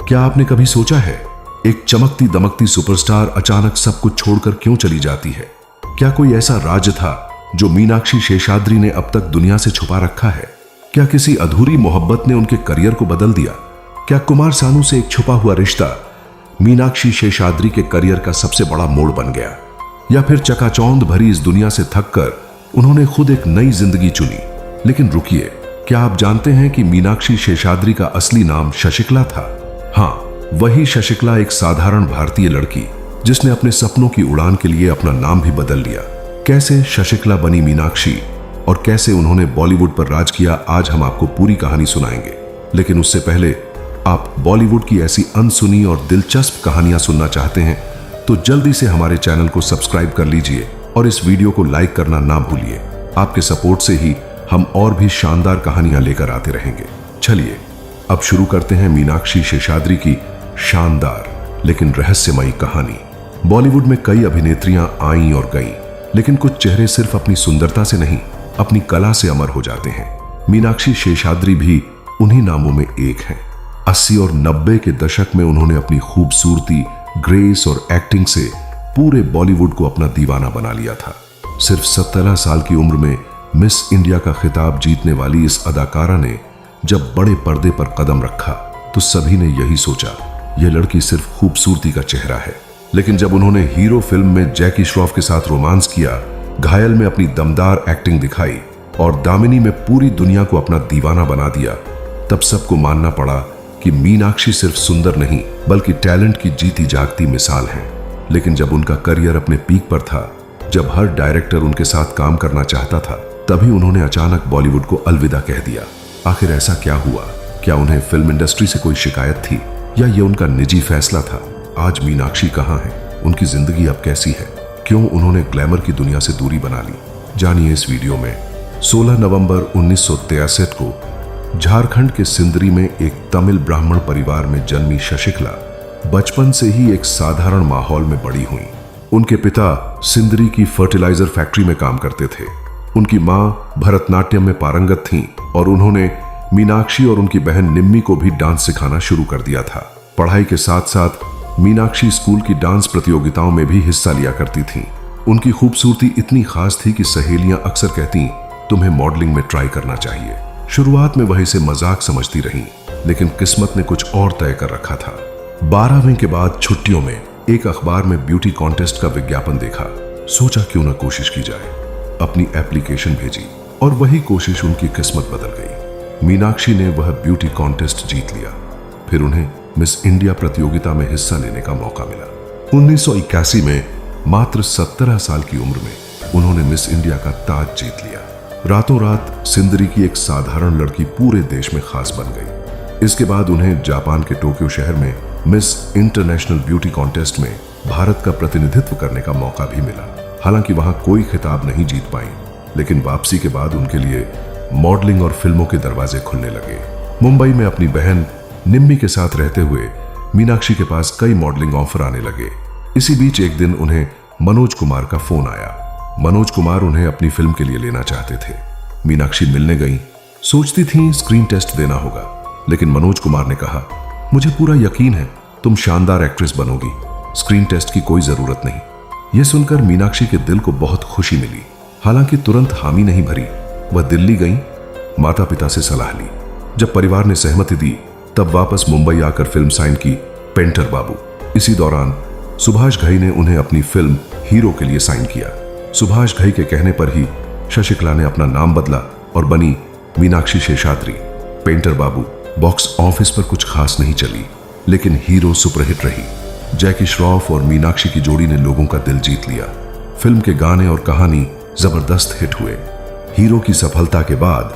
क्या आपने कभी सोचा है, एक चमकती दमकती सुपरस्टार अचानक सब कुछ छोड़कर क्यों चली जाती है? क्या कोई ऐसा राज था जो मीनाक्षी शेषाद्री ने अब तक दुनिया से छुपा रखा है? क्या किसी अधूरी मोहब्बत ने उनके करियर को बदल दिया? क्या कुमार सानू से एक छुपा हुआ रिश्ता मीनाक्षी शेषाद्री के करियर का सबसे बड़ा मोड़ बन गया? या फिर चकाचौंध भरी इस दुनिया से थककर उन्होंने खुद एक नई जिंदगी चुनी? लेकिन रुकिए, क्या आप जानते हैं कि मीनाक्षी शेषाद्री का असली नाम शशिकला था? हाँ, वही शशिकला, एक साधारण भारतीय लड़की जिसने अपने सपनों की उड़ान के लिए अपना नाम भी बदल लिया। कैसे शशिकला बनी मीनाक्षी और कैसे उन्होंने बॉलीवुड पर राज किया, आज हम आपको पूरी कहानी सुनाएंगे। लेकिन उससे पहले, आप बॉलीवुड की ऐसी अनसुनी और दिलचस्प कहानियां सुनना चाहते हैं तो जल्दी से हमारे चैनल को सब्सक्राइब कर लीजिए और इस वीडियो को लाइक करना ना भूलिए। आपके सपोर्ट से ही हम और भी शानदार कहानियां लेकर आते रहेंगे। चलिए अब शुरू करते हैं मीनाक्षी शेषाद्री की शानदार लेकिन रहस्यमयी कहानी। बॉलीवुड में कई अभिनेत्रियां आईं और गईं, लेकिन कुछ चेहरे सिर्फ अपनी सुंदरता से नहीं, अपनी कला से अमर हो जाते हैं। मीनाक्षी शेषाद्री भी उन्हीं नामों में एक हैं। 80 और 90 के दशक में उन्होंने अपनी खूबसूरती, ग्रेस और एक्टिंग से पूरे बॉलीवुड को अपना दीवाना बना लिया था। सिर्फ 17 साल की उम्र में मिस इंडिया का खिताब जीतने वाली इस अदाकारा ने जब बड़े पर्दे पर कदम रखा तो सभी ने यही सोचा, यह लड़की सिर्फ खूबसूरती का चेहरा है। लेकिन जब उन्होंने हीरो फिल्म में जैकी श्रॉफ के साथ रोमांस किया, घायल में अपनी दमदार एक्टिंग दिखाई और दामिनी में पूरी दुनिया को अपना दीवाना बना दिया, तब सबको मानना पड़ा कि मीनाक्षी सिर्फ सुंदर नहीं बल्कि टैलेंट की जीती जागती मिसाल है। लेकिन जब उनका करियर अपने पीक पर था, जब हर डायरेक्टर उनके साथ काम करना चाहता था, तभी उन्होंने अचानक बॉलीवुड को अलविदा कह दिया। आखिर ऐसा क्या हुआ? क्या उन्हें फिल्म इंडस्ट्री से कोई शिकायत थी या ये उनका निजी फैसला था? आज मीनाक्षी कहाँ है? उनकी जिंदगी अब कैसी है? क्यों उन्होंने ग्लैमर की दुनिया से दूरी बना ली? जानिए इस वीडियो में। 16 नवंबर 1963 को झारखंड के सिंदरी में एक तमिल ब्राह्मण परिवार में जन्मी शशिकला बचपन से ही एक साधारण माहौल में बड़ी हुई। उनके पिता सिंदरी की फर्टिलाइजर फैक्ट्री में काम करते थे। उनकी मां भरतनाट्यम में पारंगत थीं और उन्होंने मीनाक्षी और उनकी बहन निम्मी को भी डांस सिखाना शुरू कर दिया था। पढ़ाई के साथ साथ मीनाक्षी स्कूल की डांस प्रतियोगिताओं में भी हिस्सा लिया करती थीं। उनकी खूबसूरती इतनी खास थी कि सहेलियां अक्सर कहती, तुम्हें मॉडलिंग में ट्राई करना चाहिए। शुरुआत में वह इसे मजाक समझती रहीं, लेकिन किस्मत ने कुछ और तय कर रखा था। 12वीं के बाद छुट्टियों में एक अखबार में ब्यूटी कॉन्टेस्ट का विज्ञापन देखा। सोचा क्यों न कोशिश की जाए। अपनी एप्लीकेशन भेजी और वही कोशिश उनकी किस्मत बदल गई। मीनाक्षी ने वह ब्यूटी कॉन्टेस्ट जीत लिया। फिर उन्हें मिस इंडिया प्रतियोगिता में हिस्सा लेने का मौका मिला। 1981 में मात्र 17 साल की उम्र में उन्होंने मिस इंडिया का ताज जीत लिया। रातों रात सिंदरी की एक साधारण लड़की पूरे देश में खास बन गई। इसके बाद उन्हें जापान के टोक्यो शहर में मिस इंटरनेशनल ब्यूटी कॉन्टेस्ट में भारत का प्रतिनिधित्व करने का मौका भी मिला। हालांकि वहां कोई खिताब नहीं जीत पाई, लेकिन वापसी के बाद उनके लिए मॉडलिंग और फिल्मों के दरवाजे खुलने लगे। मुंबई में अपनी बहन निम्मी के साथ रहते हुए मीनाक्षी के पास कई मॉडलिंग ऑफर आने लगे। इसी बीच एक दिन उन्हें मनोज कुमार का फोन आया। मनोज कुमार उन्हें अपनी फिल्म के लिए लेना चाहते थे। मीनाक्षी मिलने गई। सोचती थी स्क्रीन टेस्ट देना होगा, लेकिन मनोज कुमार ने कहा, मुझे पूरा यकीन है तुम शानदार एक्ट्रेस बनोगी, स्क्रीन टेस्ट की कोई जरूरत नहीं। यह सुनकर मीनाक्षी के दिल को बहुत खुशी मिली। हालांकि तुरंत हामी नहीं भरी। वह दिल्ली गई, माता पिता से सलाह ली। जब परिवार ने सहमति दी, तब वापस मुंबई आकर फिल्म साइन की, पेंटर बाबू। इसी दौरान सुभाष घई ने उन्हें अपनी फिल्म हीरो के लिए साइन किया। सुभाष घई के कहने पर ही शशिकला ने अपना नाम बदला और बनी मीनाक्षी शेषाद्री। पेंटर बाबू बॉक्स ऑफिस पर कुछ खास नहीं चली, लेकिन हीरो सुपरहिट रही। जैकी श्रॉफ और मीनाक्षी की जोड़ी ने लोगों का दिल जीत लिया। फिल्म के गाने और कहानी जबरदस्त हिट हुए। हीरो की सफलता के बाद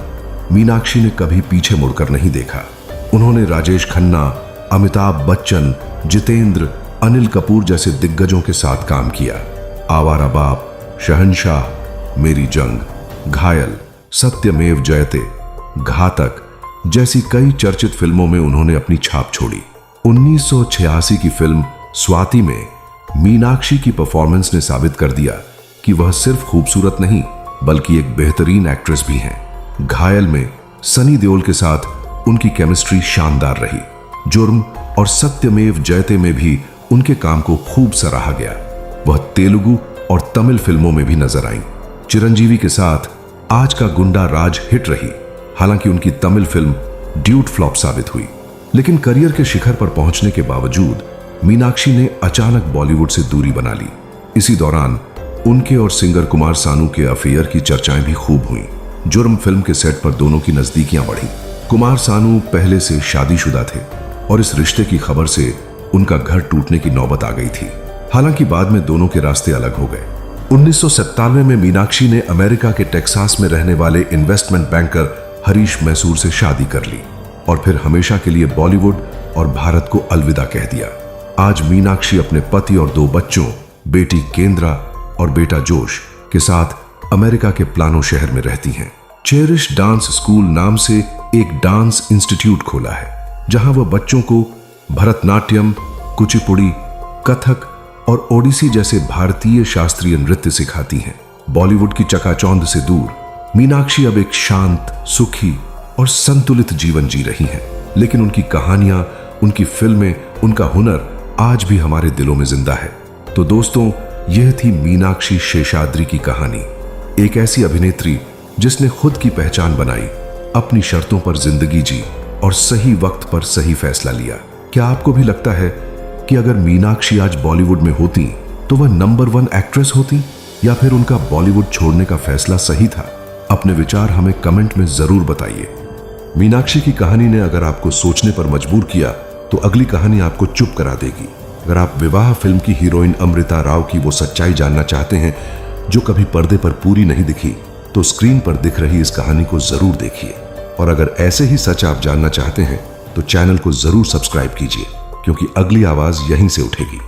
मीनाक्षी ने कभी पीछे मुड़कर नहीं देखा। उन्होंने राजेश खन्ना, अमिताभ बच्चन, जितेंद्र, अनिल कपूर जैसे दिग्गजों के साथ काम किया। आवारा बाप, शहंशाह, मेरी जंग, घायल, सत्यमेव जयते, घातक जैसी कई चर्चित फिल्मों में उन्होंने अपनी छाप छोड़ी। 1986 की फिल्म स्वाति में मीनाक्षी की परफॉर्मेंस ने साबित कर दिया कि वह सिर्फ खूबसूरत नहीं बल्कि एक बेहतरीन एक्ट्रेस भी हैं। घायल में सनी देओल के साथ उनकी केमिस्ट्री शानदार रही। जुर्म और सत्यमेव जयते में भी उनके काम को खूब सराहा गया। वह तेलुगु और तमिल फिल्मों में भी नजर आईं। चिरंजीवी के साथ आज का गुंडा राज हिट रही। हालांकि उनकी तमिल फिल्म ड्यूट फ्लॉप साबित हुई, लेकिन करियर के शिखर पर पहुंचने के बावजूद मीनाक्षी ने अचानक बॉलीवुड से दूरी बना ली। इसी दौरान उनके और सिंगर कुमार सानू के अफेयर की चर्चाएं भी खूब हुईं। जुर्म फिल्म के सेट पर दोनों की नजदीकियां बढ़ी। कुमार सानू पहले से शादीशुदा थे और इस रिश्ते की खबर से उनका घर टूटने की नौबत आ गई थी। हालांकि बाद में दोनों के रास्ते अलग हो गए। 1997 में मीनाक्षी ने अमेरिका के टेक्सास में रहने वाले इन्वेस्टमेंट बैंकर हरीश मैसूर से शादी कर ली और फिर हमेशा के लिए बॉलीवुड और भारत को अलविदा कह दिया। आज मीनाक्षी अपने पति और 2 बच्चों, बेटी केंद्रा और बेटा जोश के साथ अमेरिका के प्लानो शहर में रहती हैं। चेरिश डांस स्कूल नाम से एक डांस इंस्टीट्यूट खोला है, जहां वह बच्चों को भरतनाट्यम, कुचिपुड़ी, कथक और ओडिसी जैसे भारतीय शास्त्रीय नृत्य सिखाती हैं। बॉलीवुड की चकाचौंध से दूर मीनाक्षी अब एक शांत, सुखी और संतुलित जीवन जी रही हैं। लेकिन उनकी कहानियां, उनकी फिल्में, उनका हुनर आज भी हमारे दिलों में जिंदा है। तो दोस्तों, यह थी मीनाक्षी शेषाद्री की कहानी। एक ऐसी अभिनेत्री जिसने खुद की पहचान बनाई, अपनी शर्तों पर जिंदगी जी और सही वक्त पर सही फैसला लिया। क्या आपको भी लगता है कि अगर मीनाक्षी आज बॉलीवुड में होती तो वह नंबर 1 एक्ट्रेस होती, या फिर उनका बॉलीवुड छोड़ने का फैसला सही था? अपने विचार हमें कमेंट में जरूर बताइए। मीनाक्षी की कहानी ने अगर आपको सोचने पर मजबूर किया तो अगली कहानी आपको चुप करा देगी। अगर आप विवाह फिल्म की हीरोइन अमृता राव की वो सच्चाई जानना चाहते हैं जो कभी पर्दे पर पूरी नहीं दिखी, तो स्क्रीन पर दिख रही इस कहानी को जरूर देखिए। और अगर ऐसे ही सच आप जानना चाहते हैं तो चैनल को जरूर सब्सक्राइब कीजिए, क्योंकि अगली आवाज यहीं से उठेगी।